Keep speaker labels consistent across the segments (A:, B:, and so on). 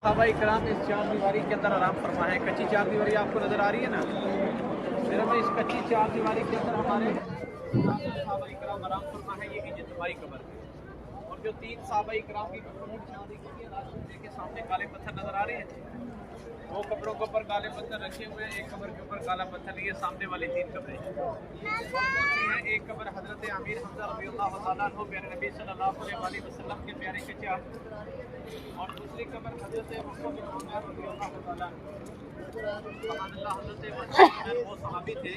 A: सहाबा इकराम इस चार दीवारी के अंदर आराम फरमा है। कच्ची चार दीवारी आपको नज़र आ रही है ना, सिर्फ इस कच्ची चार दीवारी के अंदर हमारे सहाबा इकराम आराम फरमा है। ये इज्तिमाई कब्र है। और जो तीन सहाबा इकराम की कब्रों के सामने काले पत्थर नज़र आ रहे हैं, दो कब्रों के ऊपर काले पत्थर रखे हुए हैं, एक कब्र के ऊपर काला पत्थर। ये सामने वाली तीन कब्रें हैं। एक कब्र हजरत अमीर हमजा रज़ियल्लाहु तआला अन्हु प्यारे नबी सल्लल्लाहु अलैहि वसल्लम के प्यारे चचा, और दूसरी कब्र हजरत मुहम्मद बिन उमर रज़ियल्लाहु तआला अन्हु। हजरत वो सहाबी थे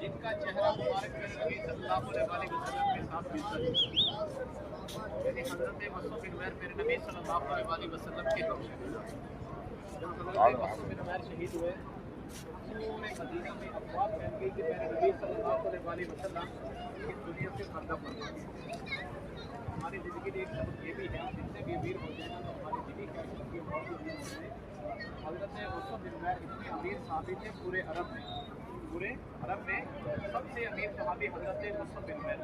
A: जिनका चेहरा मुबारक प्यारे नबी सल्लल्लाहु अलैहि वसल्लम के साथ मिलता था। यानी हजरत मुहम्मद बिन उमर प्यारे नबी सल्लल्लाहु अलैहि वसल्लम के हम जब हजरत बिन उमर शहीद हुए, पूरे मदीना में अफवाह फैल गई कि प्यारे नबी सल्लल्लाहु अलैहि वसल्लम इस दुनिया से पर्दा पड़ गया। हमारी ज़िंदगी में एक सबक ये भी है, जितने भी अमीर हो जाए ना तो हमारी ज़िंदगी का की बहुत अमीर होते हैं। हजरत मुहम्मद बिन उमर इतने अमीर सहाबी थे पूरे अरब में सबसे अमीर सहाबी हजरत मुहम्मद बिन उमर।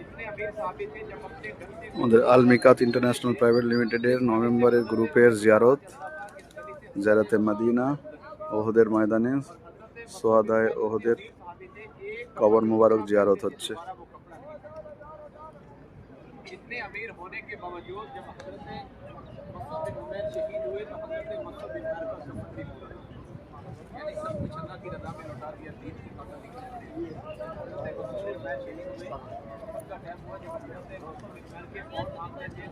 A: इतने अमीर सहाबी थे जब अपने घर से
B: আমাদের আল মিকাত ইন্টারন্যাশনাল প্রাইভেট লিমিটেডের নভেম্বরের গ্রুপের জিয়ারতে মদিনা ওহদের ময়দানে সোহাদায়ে ওহদের কবর মুবারক জিয়ারত হচ্ছে।
A: इतने अमीर होने के बावजूद जब हजरत मुहम्मद बिन उमर शहीद हुए तो हजरत मुहम्मद बिन उमर का सफर भी पूरा, यानी सब कुछ अल्लाह की रज़ा में लौटा दिया। दीन की बातें नहीं करते। हजरत मुहम्मद बिन उमर शहीद हुए, उसका टाइम हुआ जब हजरत मुहम्मद बिन उमर के बहुत आंकड़े थे